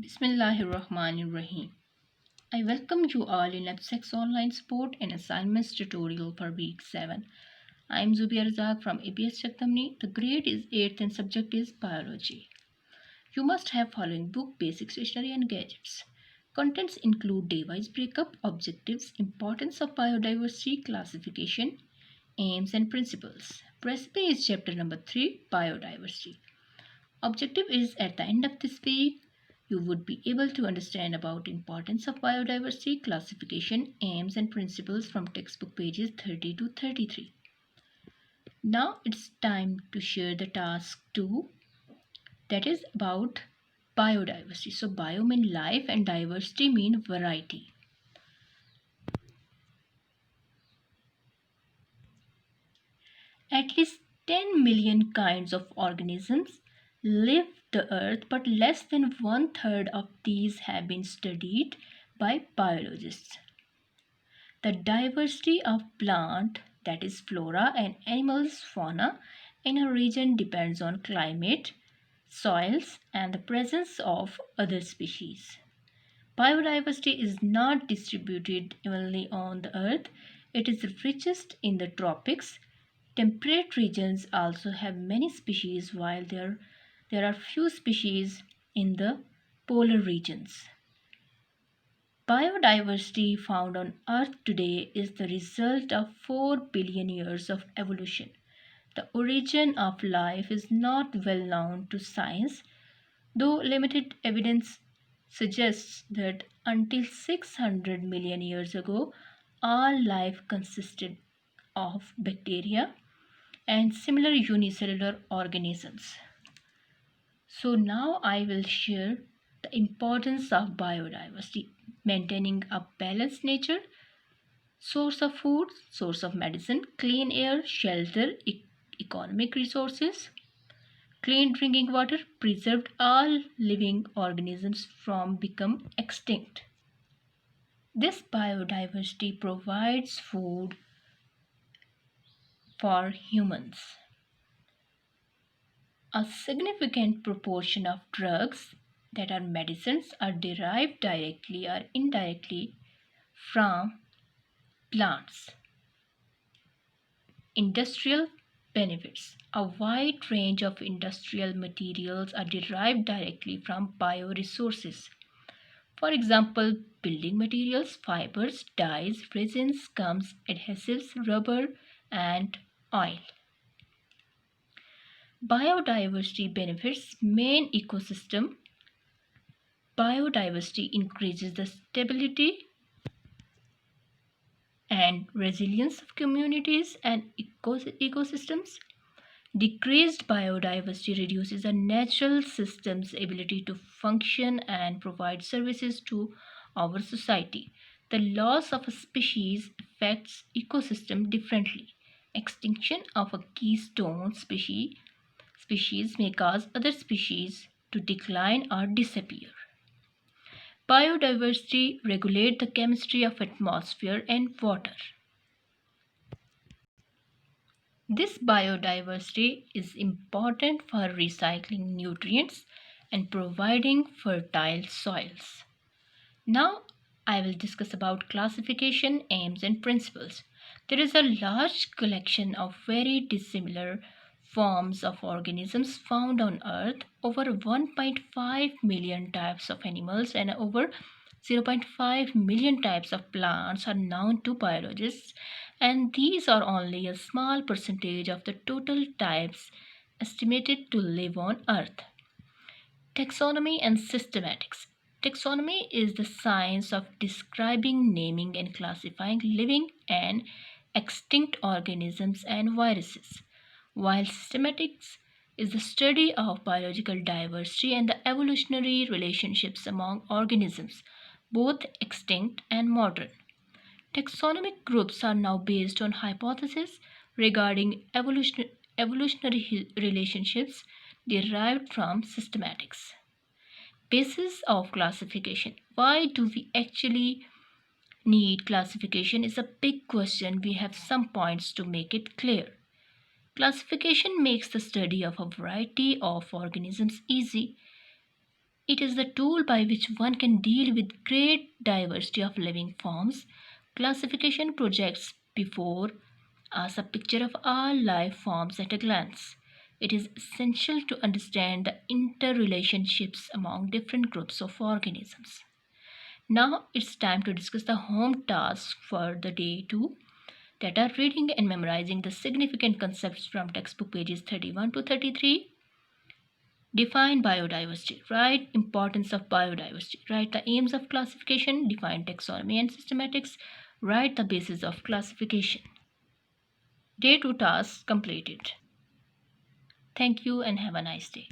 Bismillahirrahmanirrahim. I welcome you all in Absex Online Support and Assignments tutorial for week 7. I am Zubia Razak from APS Chaktamni. The grade is 8th and subject is Biology. You must have following book, basic stationery and gadgets. Contents include day-wise breakup, objectives, importance of biodiversity, classification, aims and principles. Recipe is chapter number 3, Biodiversity. Objective is at the end of this week you would be able to understand about importance of biodiversity, classification, aims and principles from textbook pages 30 to 33. Now it's time to share the task 2, that is about biodiversity. So bio mean life and diversity mean variety. At least 10 million kinds of organisms live the earth, but less than one third of these have been studied by biologists. The diversity of plant, that is flora, and animals fauna in a region depends on climate, soils, and the presence of other species. Biodiversity is not distributed evenly on the earth. It is richest in the tropics. Temperate regions also have many species, while there are few species in the polar regions. Biodiversity found on Earth today is the result of 4 billion years of evolution. The origin of life is not well known to science, though limited evidence suggests that until 600 million years ago, all life consisted of bacteria and similar unicellular organisms. So now I will share the importance of biodiversity, maintaining a balanced nature, source of food, source of medicine, clean air, shelter, economic resources, clean drinking water, preserved all living organisms from become extinct. This biodiversity provides food for humans. A significant proportion of drugs that are medicines are derived directly or indirectly from plants. Industrial benefits. A wide range of industrial materials are derived directly from bioresources. For example, building materials, fibers, dyes, resins, gums, adhesives, rubber, and oil. Biodiversity benefits main ecosystem. Biodiversity increases the stability and resilience of communities and ecosystems. Decreased biodiversity reduces a natural system's ability to function and provide services to our society. The loss of a species affects ecosystem differently. Extinction of a keystone species may cause other species to decline or disappear. Biodiversity regulates the chemistry of atmosphere and water. This biodiversity is important for recycling nutrients and providing fertile soils. Now I will discuss about classification, aims and principles. There is a large collection of very dissimilar forms of organisms found on earth. Over 1.5 million types of animals and over 0.5 million types of plants are known to biologists, and these are only a small percentage of the total types estimated to live on earth. Taxonomy and systematics. Taxonomy is the science of describing, naming, and classifying living and extinct organisms and viruses, while systematics is the study of biological diversity and the evolutionary relationships among organisms, both extinct and modern. Taxonomic groups are now based on hypotheses regarding evolutionary relationships derived from systematics. Basis of classification. Why do we actually need classification is a big question. We have some points to make it clear. Classification makes the study of a variety of organisms easy. It is the tool by which one can deal with great diversity of living forms. Classification projects before us a picture of all life forms at a glance. It is essential to understand the interrelationships among different groups of organisms. Now it's time to discuss the home task for the day 2, that are reading and memorizing the significant concepts from textbook pages 31 to 33. Define biodiversity. Write importance of biodiversity. Write the aims of classification. Define taxonomy and systematics. Write the basis of classification. Day 2 tasks completed. Thank you and have a nice day.